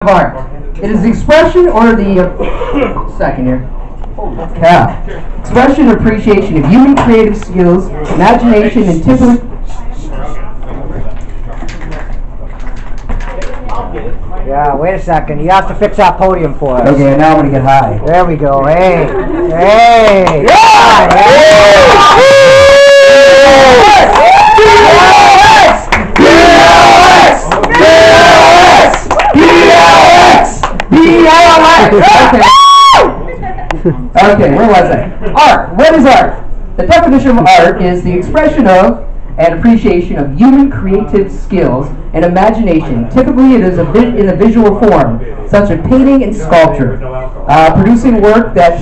art. It is the expression or the second here. Expression or appreciation of human creative skills, imagination, and typical. Yeah, wait a second. You have to fix that podium for us. Okay, now I'm gonna get high. There we go. Hey, hey. Yeah! Okay, where was I? Art. What is art? The definition of art is the expression of and appreciation of human creative skills and imagination. Typically, it is in a visual form, such as painting and sculpture, producing work that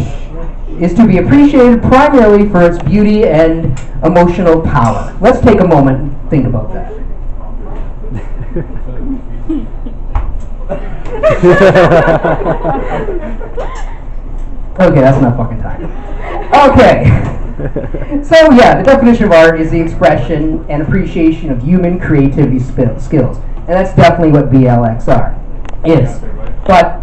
is to be appreciated primarily for its beauty and emotional power. Let's take a moment and think about that. Okay, that's enough fucking time. Okay. So yeah, the definition of art is the expression and appreciation of human creativity skills. And that's definitely what BLX is. But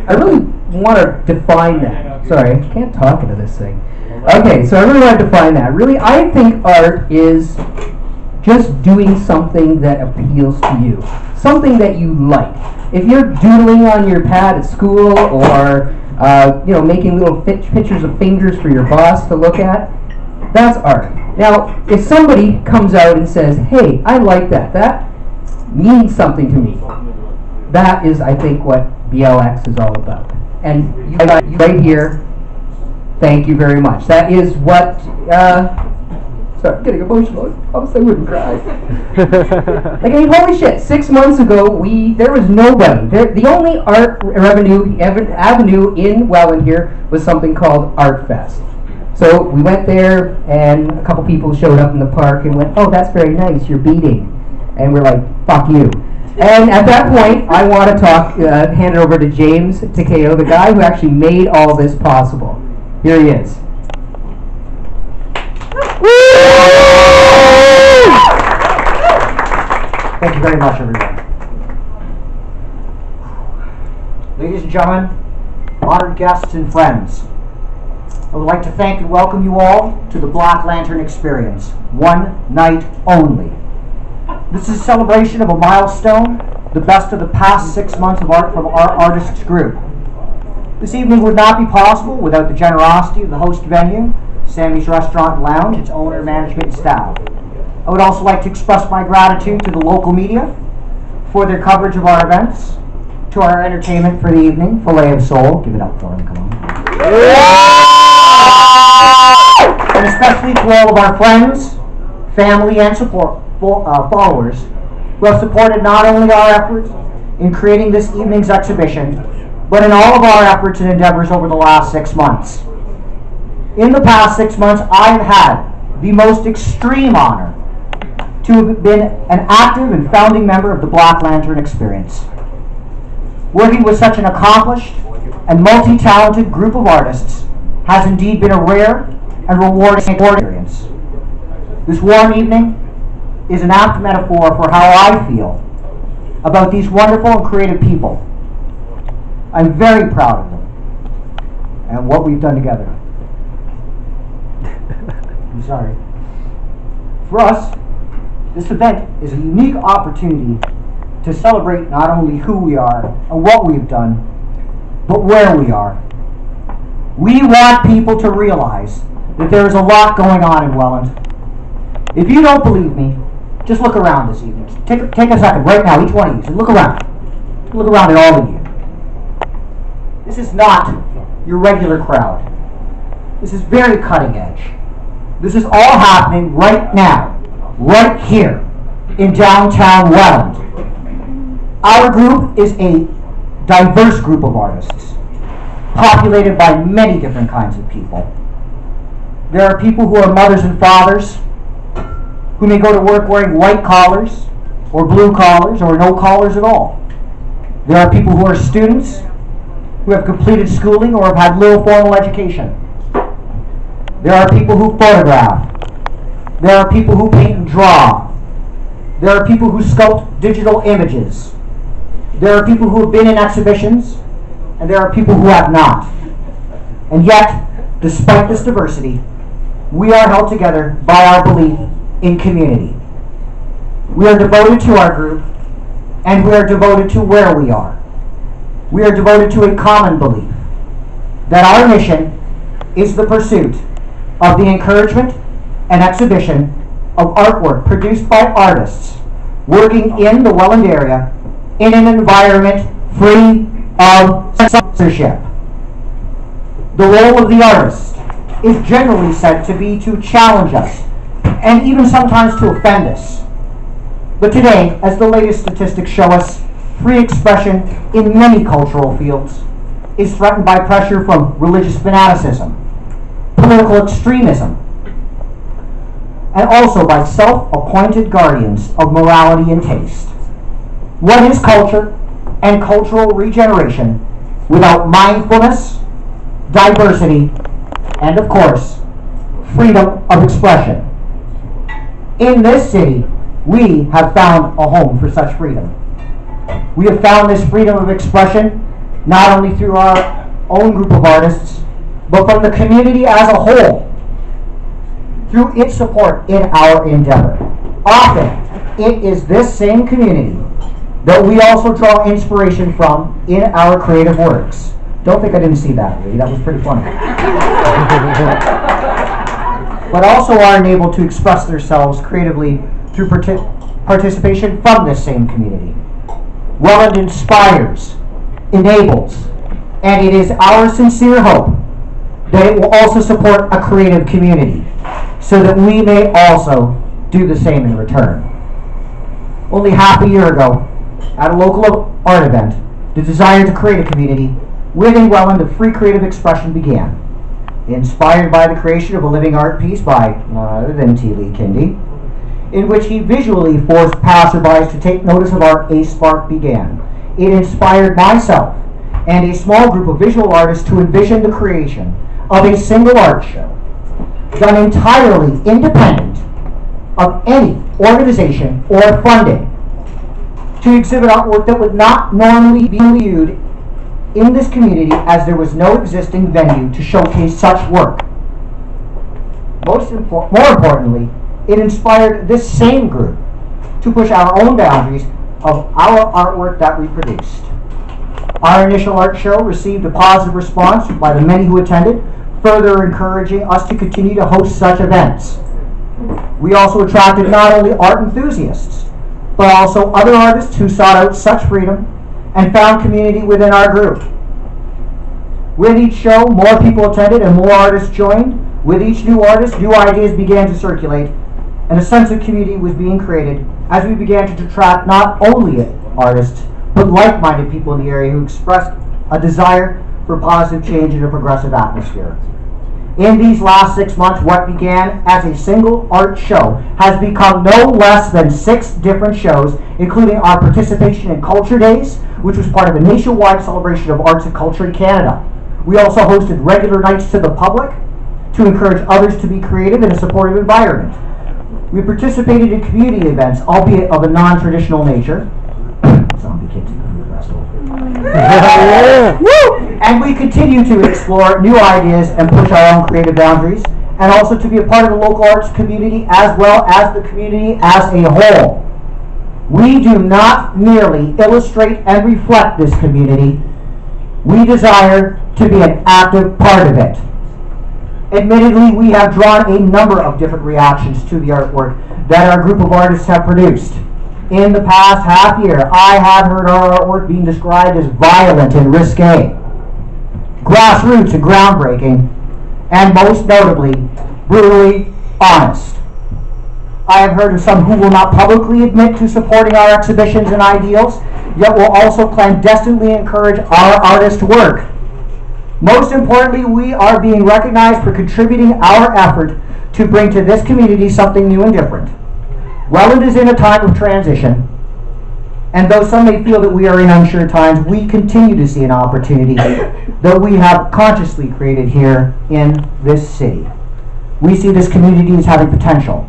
I really want to define that. Sorry, I can't talk into this thing. Okay, so I really want to define that. Really, I think art is just doing something that appeals to you. Something that you like. If you're doodling on your pad at school or making little pictures of fingers for your boss to look at, that's art. Now, if somebody comes out and says, hey, I like that, that means something to me. That is, I think, what BLX is all about. And you got right here, thank you very much. That is what, sorry, I'm getting emotional. Obviously I wouldn't cry. Like, I mean, holy shit, 6 months ago, there was nobody. The only art avenue in Welland here was something called Art Fest. So we went there, and a couple people showed up in the park and went, oh, that's very nice, you're beading. And we're like, fuck you. And at that point, I want to hand it over to James Takeo, the guy who actually made all this possible. Here he is. Thank you very much, everyone. Ladies and gentlemen, honored guests and friends, I would like to thank and welcome you all to the Black Lantern Experience, one night only. This is a celebration of a milestone, the best of the past 6 months of art from our artists group. This evening would not be possible without the generosity of the host venue, Sammy's Restaurant and Lounge, its owner, management, and staff. I would also like to express my gratitude to the local media for their coverage of our events, to our entertainment for the evening, Filet of Soul. Give it up for them, come on. And especially to all of our friends, family, and followers who have supported not only our efforts in creating this evening's exhibition, but in all of our efforts and endeavors over the last 6 months. In the past 6 months, I have had the most extreme honor to have been an active and founding member of the Black Lantern Experience. Working with such an accomplished and multi-talented group of artists has indeed been a rare and rewarding experience. This warm evening is an apt metaphor for how I feel about these wonderful and creative people. I'm very proud of them and what we've done together. I'm sorry. For us, this event is a unique opportunity to celebrate not only who we are and what we've done, but where we are. We want people to realize that there is a lot going on in Welland. If you don't believe me, just look around this evening. Take a second right now, each one of you, and look around. Look around at all of you. This is not your regular crowd. This is very cutting edge. This is all happening right now, right here in downtown Welland. Our group is a diverse group of artists, populated by many different kinds of people. There are people who are mothers and fathers, who may go to work wearing white collars, or blue collars, or no collars at all. There are people who are students, who have completed schooling or have had little formal education. There are people who photograph. There are people who paint and draw. There are people who sculpt digital images. There are people who have been in exhibitions, and there are people who have not. And yet, despite this diversity, we are held together by our belief in community. We are devoted to our group, and we are devoted to where we are. We are devoted to a common belief that our mission is the pursuit of the encouragement and exhibition of artwork produced by artists working in the Welland area in an environment free of censorship. The role of the artist is generally said to be to challenge us and even sometimes to offend us. But today, as the latest statistics show us, free expression in many cultural fields is threatened by pressure from religious fanaticism, political extremism, and also by self-appointed guardians of morality and taste. What is culture and cultural regeneration without mindfulness, diversity, and of course, freedom of expression? In this city, we have found a home for such freedom. We have found this freedom of expression not only through our own group of artists, but from the community as a whole, through its support in our endeavor. Often, it is this same community that we also draw inspiration from in our creative works. Don't think I didn't see that, Lee. That was pretty funny. But also are enabled to express themselves creatively through participation from this same community. Welland inspires, enables, and it is our sincere hope that it will also support a creative community so that we may also do the same in return. Only half a year ago, at a local art event, the desire to create a community within Welland of free creative expression began, inspired by the creation of a living art piece by none other than T. Lee Kindy, in which he visually forced passerbys to take notice of art. A spark began. It inspired myself and a small group of visual artists to envision the creation of a single art show done entirely independent of any organization or funding to exhibit artwork that would not normally be viewed in this community as there was no existing venue to showcase such work. More importantly, it inspired this same group to push our own boundaries of our artwork that we produced. Our initial art show received a positive response by the many who attended, further encouraging us to continue to host such events. We also attracted not only art enthusiasts, but also other artists who sought out such freedom and found community within our group. With each show, more people attended and more artists joined. With each new artist, new ideas began to circulate, and a sense of community was being created as we began to attract not only artists, but like-minded people in the area who expressed a desire for positive change in a progressive atmosphere. In these last 6 months, what began as a single art show has become no less than 6 different shows, including our participation in Culture Days, which was part of a nationwide celebration of arts and culture in Canada. We also hosted regular nights to the public to encourage others to be creative in a supportive environment. We participated in community events, albeit of a non-traditional nature. Zombie Kids Food Festival. And we continue to explore new ideas and push our own creative boundaries, and also to be a part of the local arts community as well as the community as a whole. We do not merely illustrate and reflect this community. We desire to be an active part of it. Admittedly, we have drawn a number of different reactions to the artwork that our group of artists have produced. In the past half year, I have heard our artwork being described as violent and risque, grassroots and groundbreaking, and most notably, brutally honest. I have heard of some who will not publicly admit to supporting our exhibitions and ideals, yet will also clandestinely encourage our artists' work. Most importantly, we are being recognized for contributing our effort to bring to this community something new and different. Welland is in a time of transition, and though some may feel that we are in unsure times, we continue to see an opportunity that we have consciously created here in this city. We see this community as having potential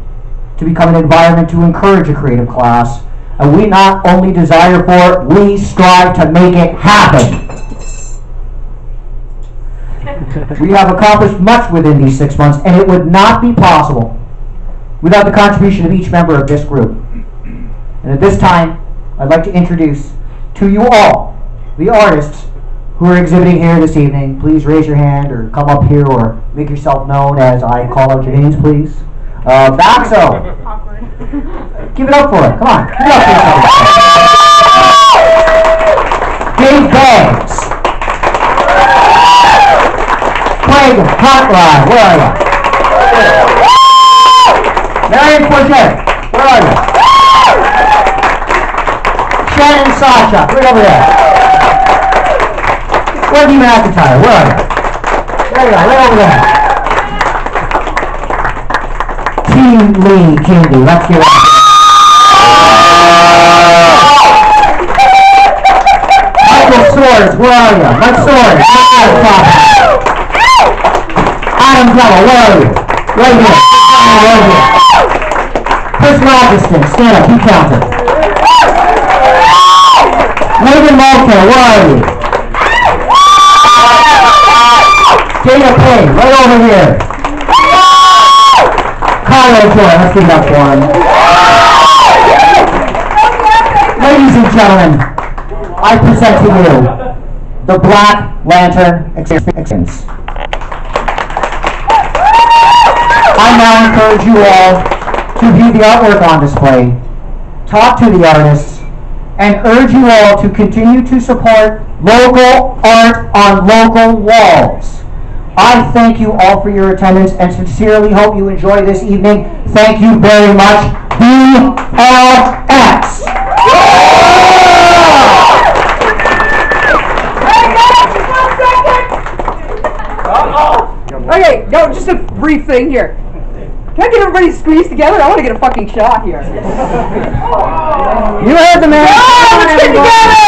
to become an environment to encourage a creative class, And we not only desire for it, we strive to make it happen. We have accomplished much within these 6 months, and it would not be possible without the contribution of each member of this group. And at this time, I'd like to introduce to you all the artists who are exhibiting here this evening. Please raise your hand or come up here or make yourself known as I call out your names, please. Baxo. Awkward. Give it up for it. Come on. Give it up for yourself. Dave Banks. Craig Hartrod. Where are you? Marion Forget. Where are you? Shannon Sasha. Right over there. Wendy McIntyre. Where are you? There you are. Right over there. Team Lee Candy. Let's give it up. Michael Swords. Where are you? Mike Swords. Adam Glover. Where are you? Right here. Right here. Chris Rogiston. Stand up. Be counted. Megan Mulcair. Where are you? Dana Payne. Right over here. Kyle Joy. Let's give it up for him. Ladies and gentlemen, I present to you the Black Lantern Experience. I now encourage you all to view the artwork on display, talk to the artists, and urge you all to continue to support local art on local walls. I thank you all for your attendance and sincerely hope you enjoy this evening. Thank you very much. BLX! Okay, no, just a brief thing here. Can I get everybody squeezed together? I want to get a fucking shot here. You heard the man. Let's get together!